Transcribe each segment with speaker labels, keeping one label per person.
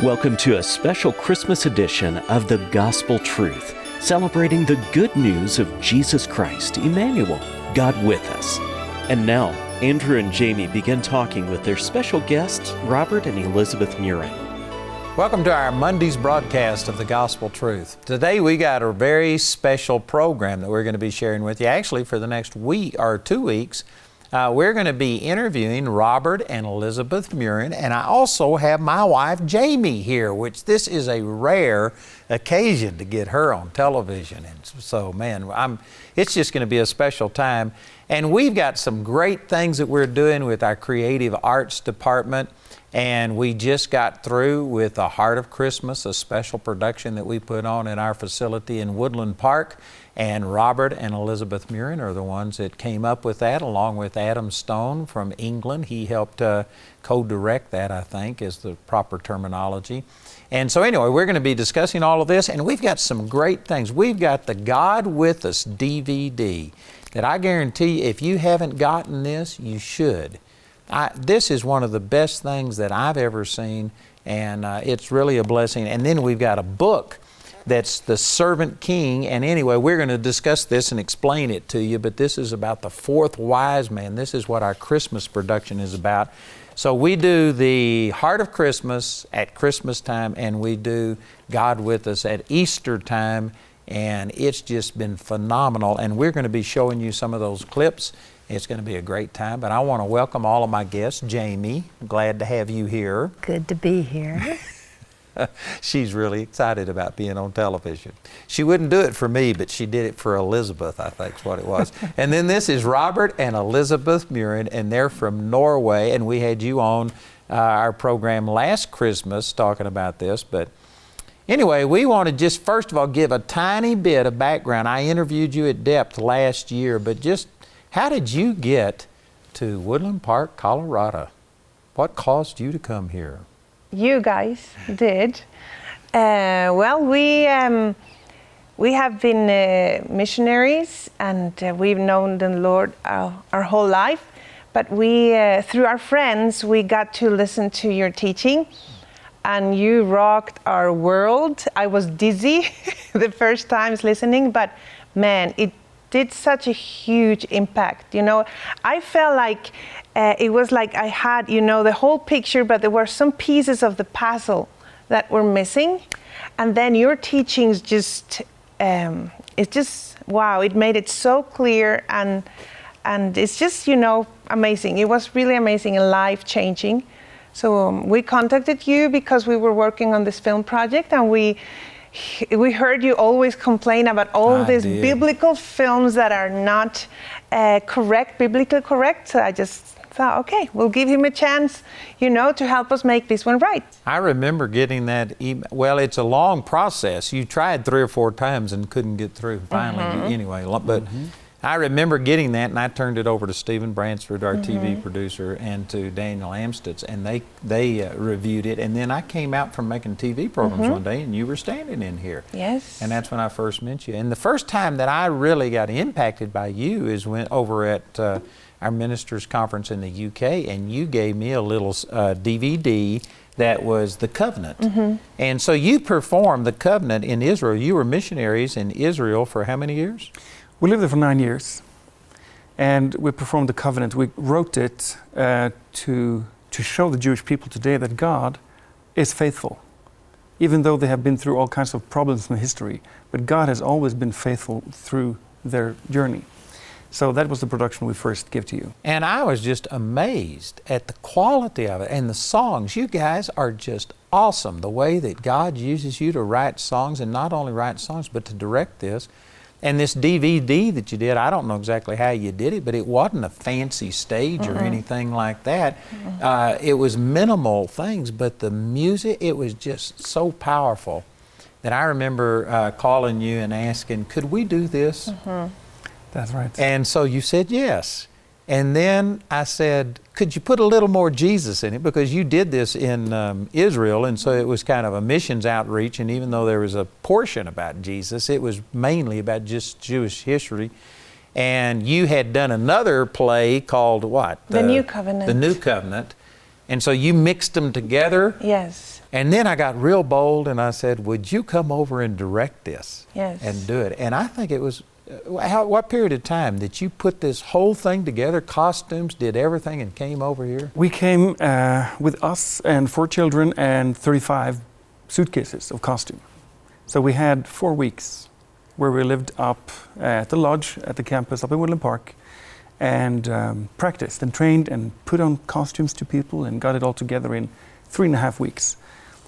Speaker 1: Welcome to a special Christmas edition of the Gospel Truth, celebrating the good news of Jesus Christ, Emmanuel, God with us. And now, Andrew and Jamie begin talking with their special guests, Robert and Elizabeth Murin.
Speaker 2: Welcome to our Monday's broadcast of the Gospel Truth. Today we got a very special program that we're going to be sharing with you. Actually, for the next week or 2 weeks, we're going to be interviewing Robert and Elizabeth Murin, and I also have my wife Jamie here, which this is a rare occasion to get her on television. And so, man, it's just going to be a special time. And we've got some great things that we're doing with our creative arts department. And we just got through with The Heart of Christmas, a special production that we put on in our facility in Woodland Park. And Robert and Elizabeth Murin are the ones that came up with that, along with Adam Stone from England. He helped co-direct that, I think, is the proper terminology. And so anyway, we're going to be discussing all of this, and we've got some great things. We've got the God With Us DVD that I guarantee if you haven't gotten this, you should. This is one of the best things that I've ever seen, and it's really a blessing. And then we've got a book that's The Servant King, and anyway, we're going to discuss this and explain it to you, but this is about the fourth wise man. This is what our Christmas production is about. So we do the Heart of Christmas at Christmas time, and we do God With Us at Easter time, and it's just been phenomenal, and we're going to be showing you some of those clips. It's going to be a great time, but I want to welcome all of my guests. Jamie, glad to have you here.
Speaker 3: Good to be here.
Speaker 2: She's really excited about being on television. She wouldn't do it for me, but she did it for Elizabeth, I think is what it was. And then this is Robert and Elizabeth Murin, and they're from Norway, and we had you on our program last Christmas talking about this. But anyway, we want to just first of all give a tiny bit of background. I interviewed you at depth last year, but just how did you get to Woodland Park, Colorado? What caused you to come here?
Speaker 3: You guys did. Well, we have been missionaries, and we've known the Lord our whole life. But we, through our friends, we got to listen to your teaching, and you rocked our world. I was dizzy the first times listening, but man, it did such a huge impact. You know, I felt like it was like I had, the whole picture, but there were some pieces of the puzzle that were missing. And then your teachings just, wow, it made it so clear, and it's just, amazing. It was really amazing and life-changing. So we contacted you because we were working on this film project, and we heard you always complain about all these biblical films that are not biblically correct. So I just thought, okay, we'll give him a chance, to help us make this one right.
Speaker 2: I remember getting that email. Well, it's a long process. You tried 3 or 4 times and couldn't get through. Finally, anyway, but I remember getting that, and I turned it over to Stephen Bransford, our TV producer, and to Daniel Amstutz, and they reviewed it. And then I came out from making TV programs one day, and you were standing in here.
Speaker 3: Yes.
Speaker 2: And that's when I first met you. And the first time that I really got impacted by you is when over at our ministers' conference in the UK, and you gave me a little DVD that was The Covenant. And so you performed The Covenant in Israel. You were missionaries in Israel for how many years?
Speaker 4: We lived there for 9 years, and we performed the covenant. We wrote it to show the Jewish people today that God is faithful, even though they have been through all kinds of problems in history. But God has always been faithful through their journey. So that was the production we first gave to you.
Speaker 2: And I was just amazed at the quality of it and the songs. You guys are just awesome. The way that God uses you to write songs, and not only write songs, but to direct this. And this DVD that you did, I don't know exactly how you did it, but it wasn't a fancy stage or anything like that. It was minimal things, but the music, it was just so powerful that I remember calling you and asking, could we do this?
Speaker 4: That's right.
Speaker 2: And so you said yes. And then I said, could you put a little more Jesus in it? Because you did this in Israel, and so it was kind of a missions outreach, and even though there was a portion about Jesus, it was mainly about just Jewish history. And you had done another play called what?
Speaker 3: The New Covenant.
Speaker 2: The New Covenant. And so you mixed them together.
Speaker 3: Yes.
Speaker 2: And then I got real bold and I said, would you come over and direct this?
Speaker 3: Yes.
Speaker 2: And do it? And I think it was, what period of time did you put this whole thing together, costumes, did everything, and came over here?
Speaker 4: We came with us and 4 children and 35 suitcases of costume. So we had 4 weeks where we lived up at the lodge at the campus up in Woodland Park and practiced and trained and put on costumes to people and got it all together in 3.5 weeks.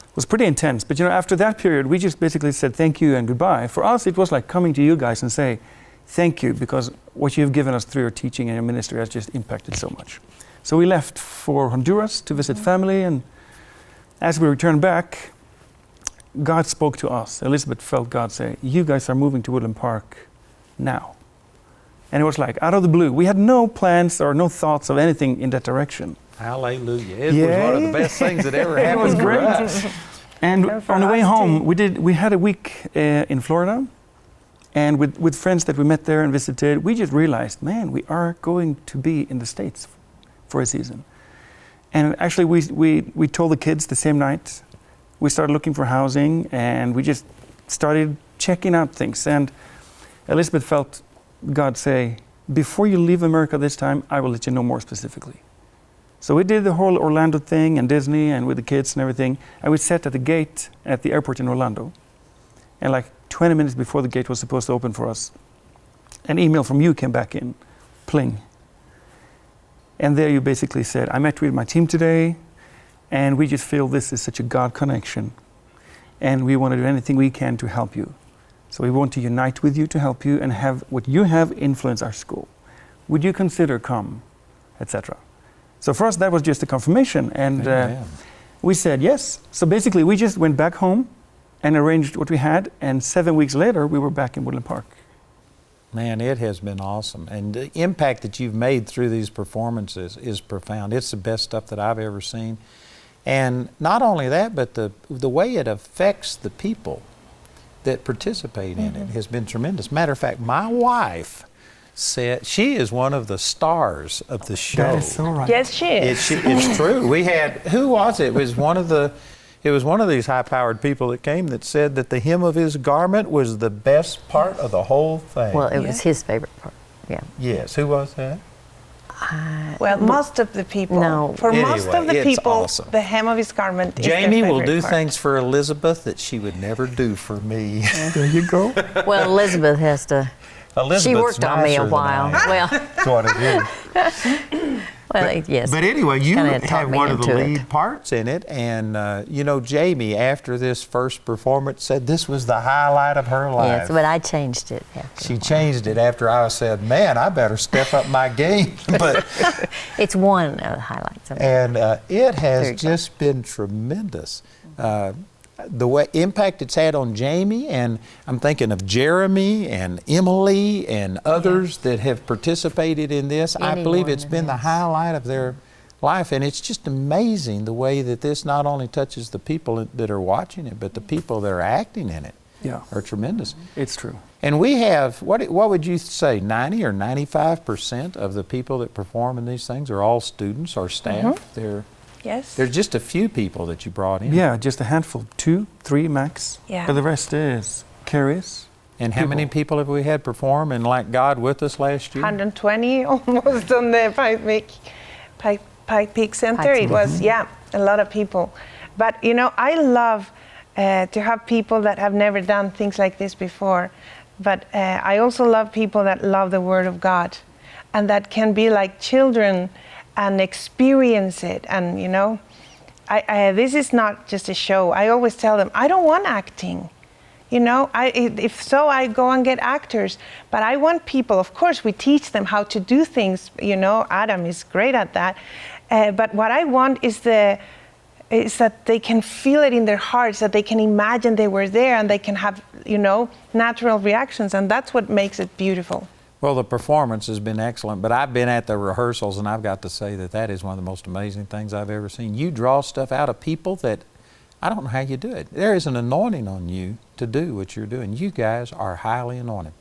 Speaker 4: It was pretty intense, but after that period, we just basically said thank you and goodbye. For us, it was like coming to you guys and say thank you, because what you've given us through your teaching and your ministry has just impacted so much. So we left for Honduras to visit family, and as we returned back, God spoke to us. Elizabeth felt God say, you guys are moving to Woodland Park now. And it was like out of the blue. We had no plans or no thoughts of anything in that direction.
Speaker 2: Hallelujah. It was one of the best things that ever happened.
Speaker 4: It was great.
Speaker 2: For us.
Speaker 4: And
Speaker 3: for
Speaker 4: on the way
Speaker 3: us
Speaker 4: home,
Speaker 3: too.
Speaker 4: we had a week in Florida, and with friends that we met there and visited, we just realized, man, we are going to be in the States for a season. And actually, we told the kids the same night. We started looking for housing, and we just started checking out things. And Elizabeth felt God say, before you leave America this time, I will let you know more specifically. So we did the whole Orlando thing and Disney and with the kids and everything. And we sat at the gate at the airport in Orlando. And like 20 minutes before the gate was supposed to open for us, an email from you came back in, pling. And there you basically said, I met with my team today, and we just feel this is such a God connection. And we want to do anything we can to help you. So we want to unite with you to help you and have what you have influence our school. Would you consider come, etc. So for us, that was just a confirmation, and we said yes. So basically, we just went back home and arranged what we had, and 7 weeks later, we were back in Woodland Park.
Speaker 2: Man, it has been awesome. And the impact that you've made through these performances is profound. It's the best stuff that I've ever seen. And not only that, but the way it affects the people that participate in it has been tremendous. Matter of fact, my wife said she is one of the stars of the show.
Speaker 4: That is so right.
Speaker 3: Yes, she is.
Speaker 2: It's true. We had, who was it? It was one of these high-powered people that came that said that the hem of his garment was the best part of the whole thing.
Speaker 5: Well, it was his favorite part. Yeah.
Speaker 2: Yes. Who was that?
Speaker 3: Well, most of the people.
Speaker 5: No.
Speaker 3: For most of the
Speaker 2: Anyway, it's
Speaker 3: people,
Speaker 2: awesome.
Speaker 3: the hem of his garment is their
Speaker 2: Jamie will
Speaker 3: favorite
Speaker 2: do
Speaker 3: part.
Speaker 2: things for Elizabeth that she would never do for me.
Speaker 4: There you go.
Speaker 5: Well, Elizabeth has to.
Speaker 2: Elizabeth's
Speaker 5: She worked on me
Speaker 2: nicer
Speaker 5: a
Speaker 2: than
Speaker 5: while.
Speaker 2: I am.
Speaker 5: Well,
Speaker 2: Sort of is.
Speaker 5: yes.
Speaker 2: But anyway, you
Speaker 5: Kinda talked
Speaker 2: have
Speaker 5: me
Speaker 2: one of the
Speaker 5: into it.
Speaker 2: lead parts in it, and Jamie, after this first performance, said this was the highlight of her life.
Speaker 5: Yes, but I changed it after.
Speaker 2: She changed it after I said, "Man, I better step up my game." But
Speaker 5: It's one of the highlights of it.
Speaker 2: and it
Speaker 5: There
Speaker 2: has
Speaker 5: you go.
Speaker 2: just been tremendous. The way impact it's had on Jamie, and I'm thinking of Jeremy and Emily and others that have participated in this. I believe
Speaker 5: Anyone
Speaker 2: it's
Speaker 5: that
Speaker 2: been the
Speaker 5: has.
Speaker 2: highlight of their life, and it's just amazing the way that this not only touches the people that are watching it, but the people that are acting in it
Speaker 4: Yeah,
Speaker 2: are tremendous.
Speaker 4: it's true.
Speaker 2: And we have, what would you say, 90 or 95% of the people that perform in these things are all students or staff?
Speaker 3: Yes.
Speaker 2: There's just a few people that you brought in.
Speaker 4: Yeah, just a handful, 2, 3 max.
Speaker 3: Yeah.
Speaker 4: But the rest is curious.
Speaker 2: And how many people have we had perform in Like God With Us last year?
Speaker 3: 120 almost on the Pike Peak Center. It was, a lot of people. But, I love to have people that have never done things like this before. But I also love people that love the Word of God and that can be like children and experience it. And, this is not just a show. I always tell them, I don't want acting. If so, I go and get actors. But I want people, of course, we teach them how to do things. Adam is great at that. But what I want is that they can feel it in their hearts, that they can imagine they were there and they can have, natural reactions. And that's what makes it beautiful.
Speaker 2: Well, the performance has been excellent, but I've been at the rehearsals, and I've got to say that is one of the most amazing things I've ever seen. You draw stuff out of people that I don't know how you do it. There is an anointing on you to do what you're doing. You guys are highly anointed.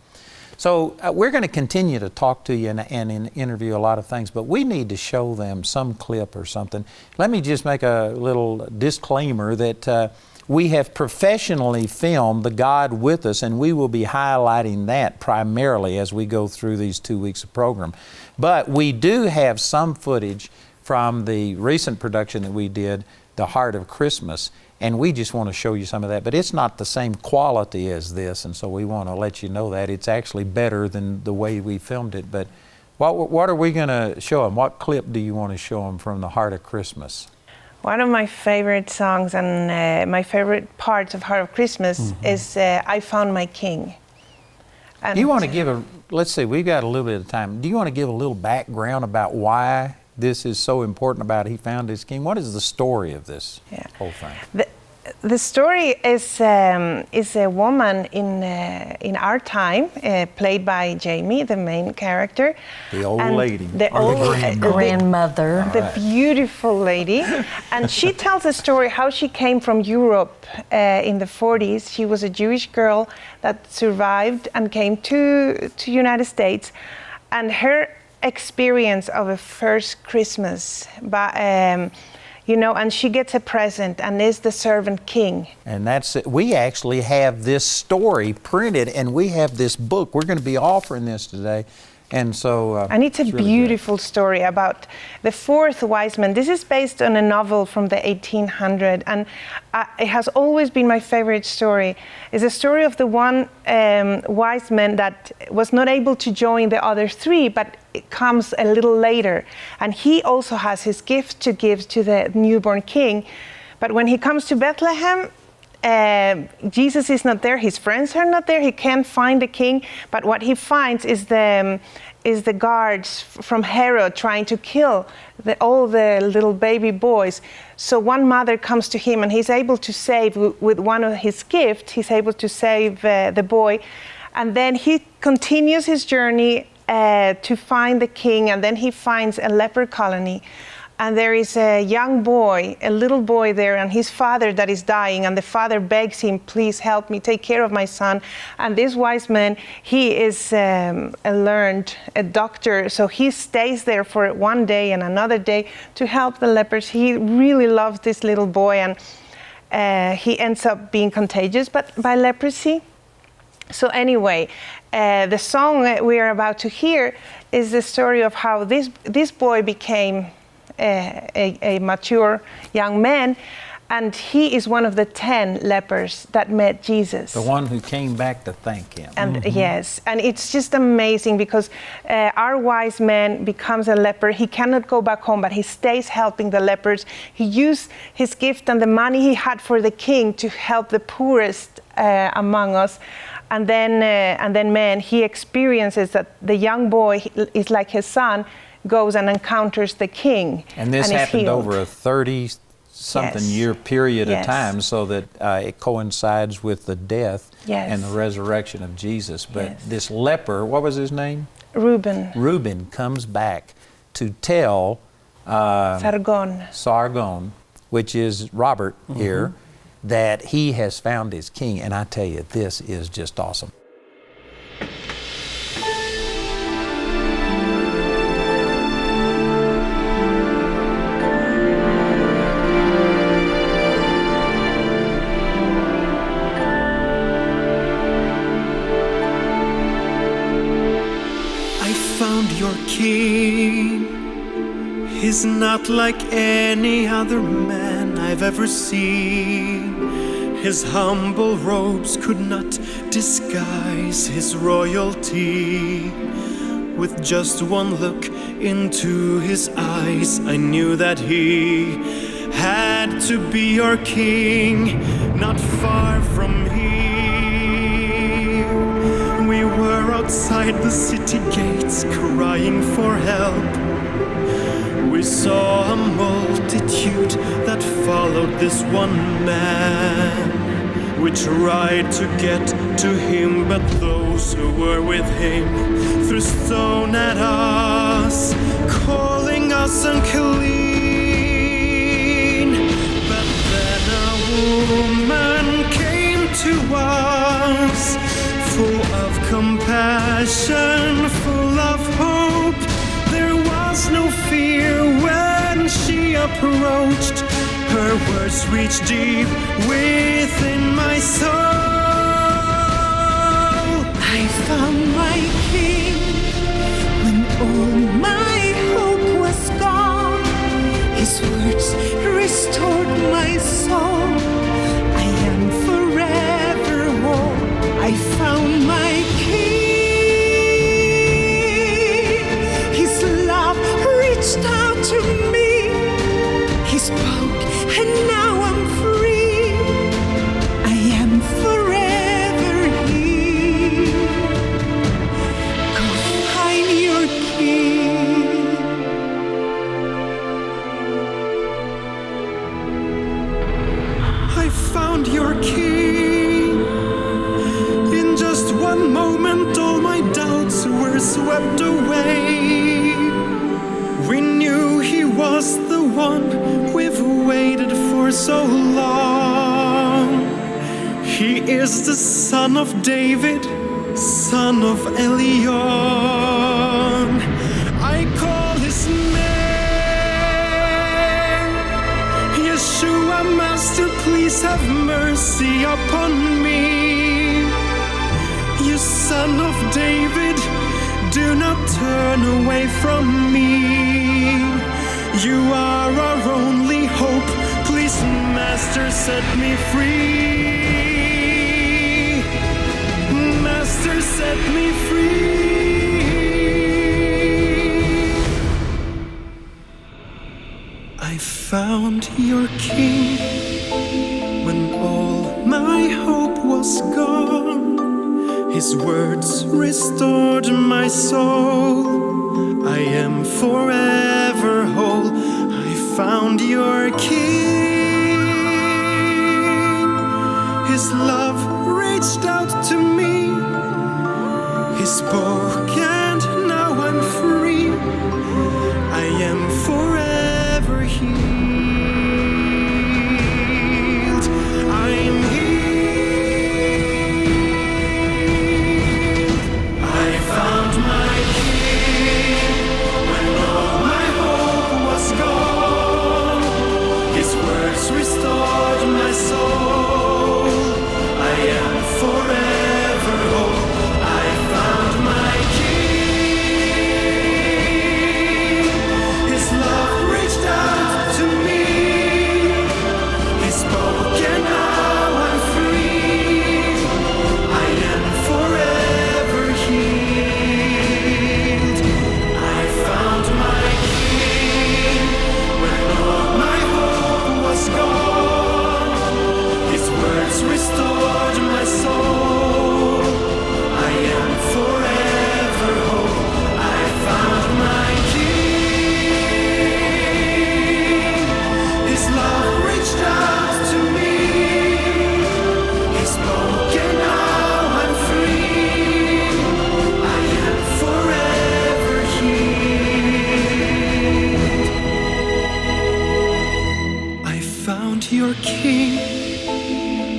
Speaker 2: So we're going to continue to talk to you and interview a lot of things, but we need to show them some clip or something. Let me just make a little disclaimer that we have professionally filmed the God with Us, and we will be highlighting that primarily as we go through these 2 weeks of program. But we do have some footage from the recent production that we did, The Heart of Christmas, and we just want to show you some of that. But it's not the same quality as this, and so we want to let you know that. It's actually better than the way we filmed it. But what are we going to show them? What clip do you want to show them from The Heart of Christmas?
Speaker 3: One of my favorite songs and my favorite parts of Heart of Christmas is I Found My King. And
Speaker 2: Do you want to give let's see, we've got a little bit of time. Do you want to give a little background about why this is so important about He Found His King? What is the story of this whole thing?
Speaker 3: The story is a woman in our time, played by Jamie, the main character.
Speaker 2: The old lady.
Speaker 3: The
Speaker 5: grandmother.
Speaker 3: The beautiful lady. And she tells a story how she came from Europe in the 40s. She was a Jewish girl that survived and came to United States. And her experience of a first Christmas, and she gets a present and is the servant king.
Speaker 2: And that's it. We actually have this story printed, and we have this book. We're going to be offering this today. And so,
Speaker 3: and it's a
Speaker 2: really
Speaker 3: beautiful story about the fourth wise man. This is based on a novel from the 1800s, and it has always been my favorite story. It's a story of the one wise man that was not able to join the other three, but it comes a little later. And he also has his gift to give to the newborn king. But when he comes to Bethlehem, Jesus is not there, his friends are not there, he can't find the king, but what he finds is the guards from Herod trying to kill all the little baby boys. So one mother comes to him and he's able to save, with one of his gifts, he's able to save the boy. And then he continues his journey to find the king, and then he finds a leper colony. And there is a young boy, a little boy there, and his father that is dying. And the father begs him, please help me, take care of my son. And this wise man, he is a doctor. So he stays there for one day and another day to help the lepers. He really loves this little boy, and he ends up being contagious by leprosy. So anyway, the song we are about to hear is the story of how this boy became a mature young man, and he is one of the 10 lepers that met Jesus.
Speaker 2: The one who came back to thank him.
Speaker 3: And yes, and it's just amazing because our wise man becomes a leper. He cannot go back home, but he stays helping the lepers. He used his gift and the money he had for the king to help the poorest among us. And then, man, he experiences that the young boy is like his son, goes and encounters the king.
Speaker 2: And this happened
Speaker 3: healed.
Speaker 2: over a 30-something year period of time, so that it coincides with the death and the resurrection of Jesus. But this leper, what was his name?
Speaker 3: Reuben.
Speaker 2: Reuben comes back to tell Sargon, which is Robert here, that he has found his king. And I tell you, this is just awesome.
Speaker 6: Your king, he's not like any other man I've ever seen. His humble robes could not disguise his royalty. With just one look into his eyes, I knew that he had to be your king, not far from here. We were outside the city gates, crying for help. We saw a multitude that followed this one man. We tried to get to him, but those who were with him threw stone at us, calling us unclean. But then a woman came to us, full of compassion. compassion, full of hope. There was no fear when she approached. Her words reached deep within my soul.
Speaker 7: I found my King when all my hope was gone. His words restored my soul. I am forever whole. I found my King. His love reached out to me. He spoke and now I'm free. I am forever healed. Go find your King.
Speaker 6: I found your King. In just one moment, all my doubts were swept away. We knew he was the one we've waited for so long. He is the Son of David, Son of Elion. I call his name. Yeshua, Master, please have mercy upon me. You Son of David, do not turn away from me. You are our only hope. Please, Master, set me free. Master, set me free. I found your King when all my hope was gone. His words restored my soul. I am forever whole. I found your King. His love reached out to me. He spoke and now I'm free. I am forever healed. I am healed. I found my King when all my hope was gone. His words restored my soul. I am forever whole. I found my King. His love reached out to me. He spoke and now I'm free. I am forever healed. I found my King when all my hope was gone. His words restored my soul. I am forever whole. I found my King. His love reached out to me. He spoke and now I'm free. I am forever healed. I found your King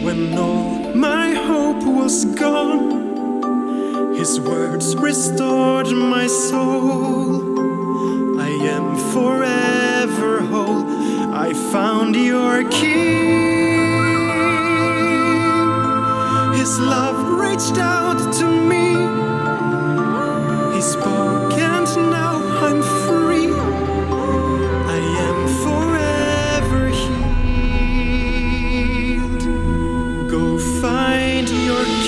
Speaker 6: when all my hope was gone. His words restored my soul. I am forever whole. I found your King. His love reached out to me. He spoke and now I'm free. I am forever healed. Go find your King.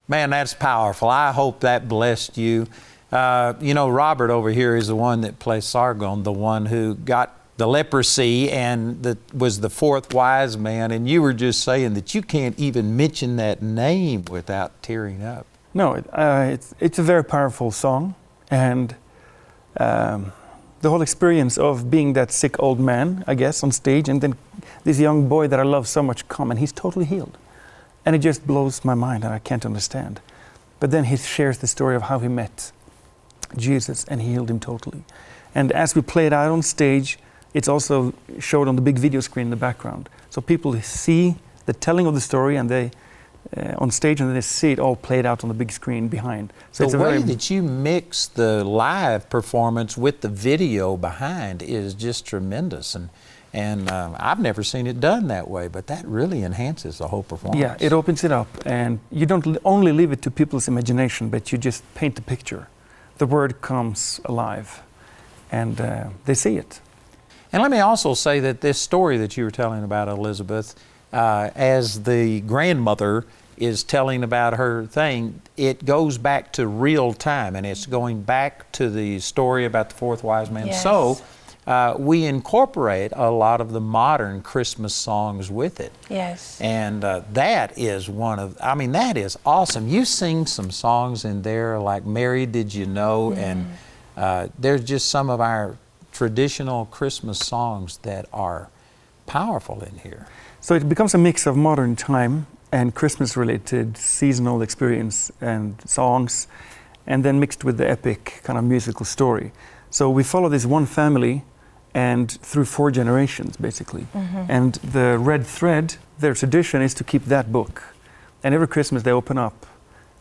Speaker 2: Man, that's powerful. I hope that blessed you. Robert over here is the one that plays Sargon, the one who got the leprosy and was the fourth wise man. And you were just saying that you can't even mention that name without tearing up.
Speaker 4: No, it's a very powerful song, and the whole experience of being that sick old man, I guess, on stage, and then this young boy that I love so much come, and he's totally healed. And it just blows my mind, and I can't understand. But then he shares the story of how he met Jesus and healed him totally. And as we play it out on stage, it's also showed on the big video screen in the background. So people see the telling of the story, and they on stage, and then they see it all played out on the big screen behind. So
Speaker 2: the way that you mix the live performance with the video behind is just tremendous, and I've never seen it done that way, but that really enhances the whole performance.
Speaker 4: Yeah, it opens it up, and you don't only leave it to people's imagination, but you just paint the picture. The word comes alive, and they see it.
Speaker 2: And let me also say that this story that you were telling about Elizabeth, as the grandmother is telling about her thing, it goes back to real time, and it's going back to the story about the fourth wise man.
Speaker 3: Yes.
Speaker 2: So we incorporate a lot of the modern Christmas songs with it.
Speaker 3: Yes.
Speaker 2: And that is that is awesome. You sing some songs in there like Mary Did You Know, and there's just some of our traditional Christmas songs that are powerful in here.
Speaker 4: So it becomes a mix of modern time and Christmas-related seasonal experience and songs, and then mixed with the epic kind of musical story. So we follow this one family, and through 4 generations, basically. And the red thread, their tradition is to keep that book. And every Christmas they open up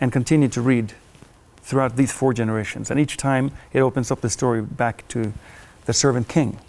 Speaker 4: and continue to read throughout these 4 generations. And each time it opens up the story back to the servant king.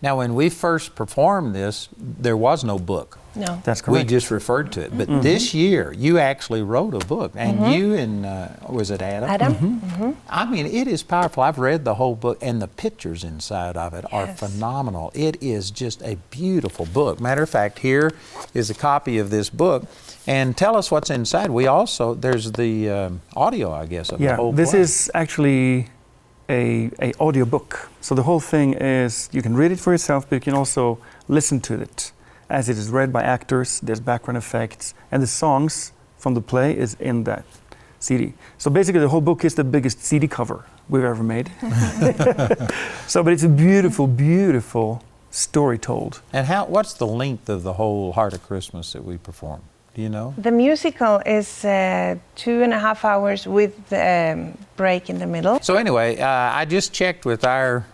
Speaker 2: Now, when we first performed this, there was no book.
Speaker 3: No.
Speaker 4: That's correct.
Speaker 2: We just referred to it. But this year, you actually wrote a book. And you and, was it Adam?
Speaker 3: Adam?
Speaker 2: I mean, it is powerful. I've read the whole book, and the pictures inside of it are
Speaker 3: Yes.
Speaker 2: phenomenal. It is just a beautiful book. Matter of fact, here is a copy of this book. And tell us what's inside. There's the audio, I guess, of the whole
Speaker 4: this
Speaker 2: play.
Speaker 4: is actually a audio book. So the whole thing is, you can read it for yourself, but you can also listen to it as it is read by actors. There's background effects, and the songs from the play is in that CD. So basically the whole book is the biggest CD cover we've ever made. But it's a beautiful, beautiful story told.
Speaker 2: And what's the length of the whole Heart of Christmas that we perform? Do you know?
Speaker 3: The musical is 2.5 hours with break in the middle.
Speaker 2: So anyway, I just checked with our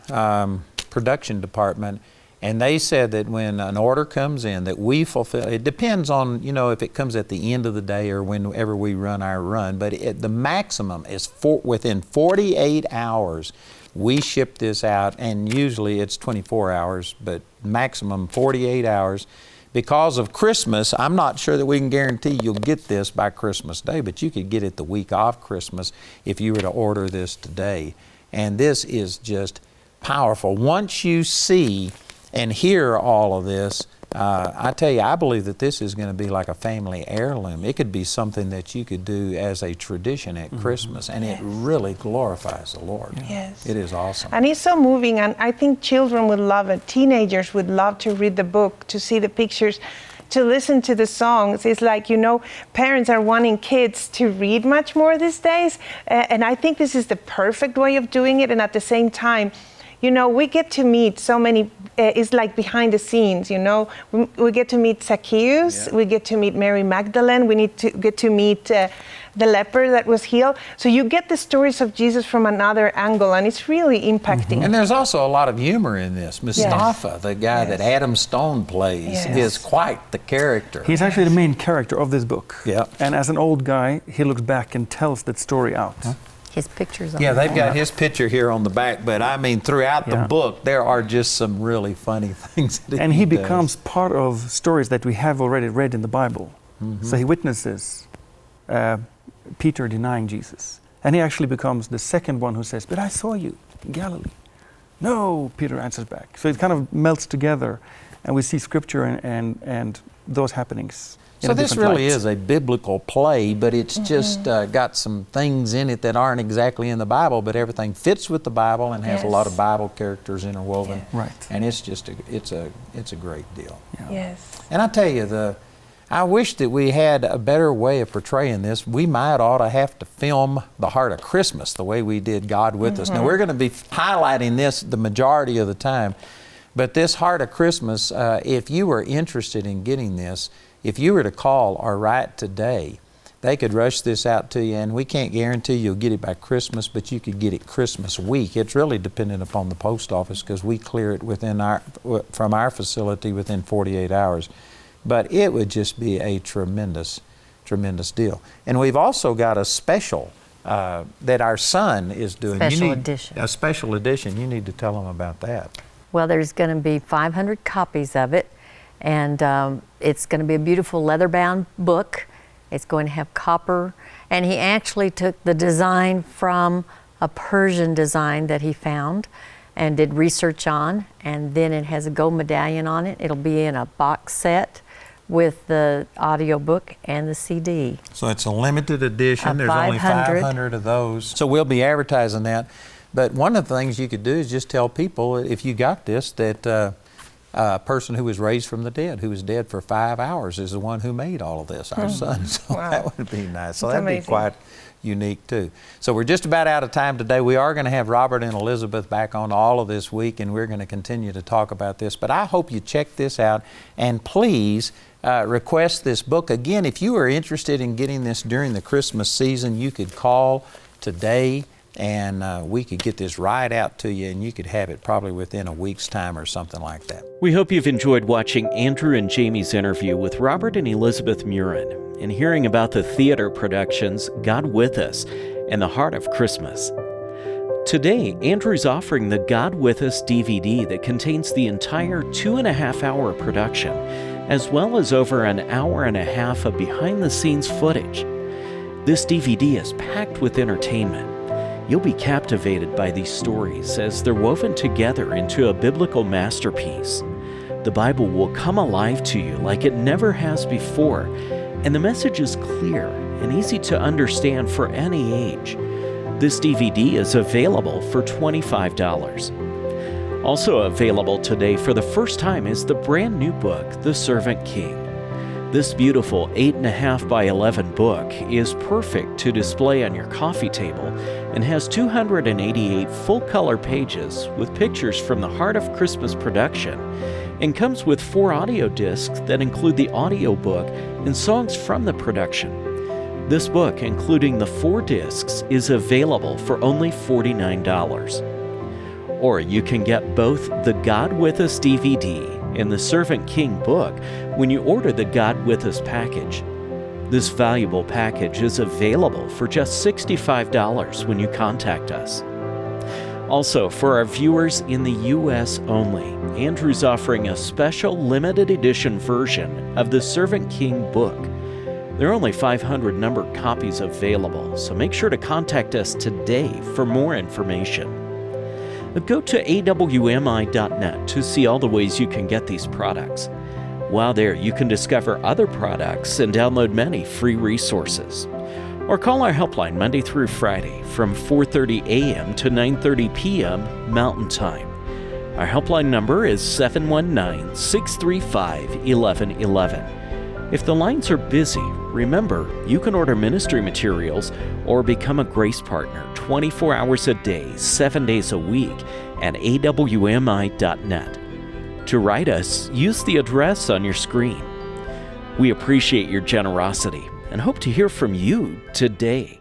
Speaker 2: production department, and they said that when an order comes in that we fulfill, it depends on, if it comes at the end of the day or whenever we run our run, but the maximum is within 48 hours. We ship this out, and usually it's 24 hours, but maximum 48 hours. Because of Christmas, I'm not sure that we can guarantee you'll get this by Christmas Day, but you could get it the week of Christmas if you were to order this today. And this is just powerful. Once you see and hear all of this, I tell you, I believe that this is going to be like a family heirloom. It could be something that you could do as a tradition at Christmas, and it really glorifies the Lord.
Speaker 3: Yes.
Speaker 2: It is awesome.
Speaker 3: And it's so moving, and I think children would love it. Teenagers would love to read the book, to see the pictures, to listen to the songs. It's like, parents are wanting kids to read much more these days, and I think this is the perfect way of doing it, and at the same time, we get to meet so many, it's like behind the scenes, We get to meet Zacchaeus, we get to meet Mary Magdalene, we get to meet the leper that was healed. So you get the stories of Jesus from another angle, and it's really impacting.
Speaker 2: And there's also a lot of humor in this. Mustafa, the guy that Adam Stone plays, is quite the character.
Speaker 4: He's actually the main character of this book.
Speaker 2: Yeah.
Speaker 4: And as an old guy, he looks back and tells that story out.
Speaker 5: His pictures on
Speaker 2: Yeah,
Speaker 5: the
Speaker 2: they've
Speaker 5: back.
Speaker 2: got his picture here on the back, but I mean, throughout the book, there are just some really funny things that
Speaker 4: And he
Speaker 2: does.
Speaker 4: becomes part of stories that we have already read in the Bible. So he witnesses Peter denying Jesus. And he actually becomes the second one who says, "But I saw you in Galilee." "No," Peter answers back. So it kind of melts together, and we see scripture and those happenings.
Speaker 2: So this really is a biblical play, but it's just got some things in it that aren't exactly in the Bible, but everything fits with the Bible and has a lot of Bible characters interwoven.
Speaker 4: Right.
Speaker 2: And it's just it's a great deal.
Speaker 3: Yes.
Speaker 2: And I tell you, I wish that we had a better way of portraying this. We ought to have to film the Heart of Christmas the way we did God With Us. Now we're going to be highlighting this the majority of the time, but this Heart of Christmas, if you were interested in getting this, if you were to call or write today, they could rush this out to you, and we can't guarantee you'll get it by Christmas, but you could get it Christmas week. It's really dependent upon the post office, because we clear it from our facility within 48 hours. but it would just be a tremendous deal. And we've also got a special that our son is doing.
Speaker 5: Special edition.
Speaker 2: A special edition. You need to tell them about that.
Speaker 5: Well, there's going to be 500 copies of it, and it's going to be a beautiful leather-bound book. It's going to have copper, and he actually took the design from a Persian design that he found and did research on, and then it has a gold medallion on it. It'll be in a box set with the audio book and the CD.
Speaker 2: So it's a limited edition. There's
Speaker 5: 500.
Speaker 2: only 500 of those. So we'll be advertising that. But one of the things you could do is just tell people, if you got this, that a person who was raised from the dead, who was dead for 5 hours, is the one who made all of this, our son. So that would be nice. So that'd be quite unique too. So we're just about out of time today. We are going to have Robert and Elizabeth back on all of this week, and we're going to continue to talk about this. But I hope you check this out, and please request this book. Again, if you are interested in getting this during the Christmas season, you could call today, and we could get this right out to you, and you could have it probably within a week's time or something like that.
Speaker 1: We hope you've enjoyed watching Andrew and Jamie's interview with Robert and Elizabeth Murin and hearing about the theater productions God With Us and The Heart of Christmas. Today, Andrew's offering the God With Us DVD that contains the entire 2.5-hour production, as well as over an hour and a half of behind-the-scenes footage. This DVD is packed with entertainment. You'll be captivated by these stories as they're woven together into a biblical masterpiece. The Bible will come alive to you like it never has before, and the message is clear and easy to understand for any age. This DVD is available for $25. Also available today for the first time is the brand new book, The Servant King. This beautiful 8.5 by 11 book is perfect to display on your coffee table and has 288 full-color pages with pictures from the Heart of Christmas production, and comes with 4 audio discs that include the audio book and songs from the production. This book, including the 4 discs, is available for only $49. Or you can get both the God With Us DVD and the Servant King book when you order the God With Us package. This valuable package is available for just $65 when you contact us. Also, for our viewers in the U.S. only, Andrew's offering a special limited edition version of the Servant King book. There are only 500 numbered copies available, so make sure to contact us today for more information. Go to awmi.net to see all the ways you can get these products. While there, you can discover other products and download many free resources. Or call our helpline Monday through Friday from 4:30 a.m. to 9:30 p.m. Mountain Time. Our helpline number is 719-635-1111. If the lines are busy, remember, you can order ministry materials or become a Grace Partner 24 hours a day, 7 days a week at awmi.net. To write us, use the address on your screen. We appreciate your generosity and hope to hear from you today.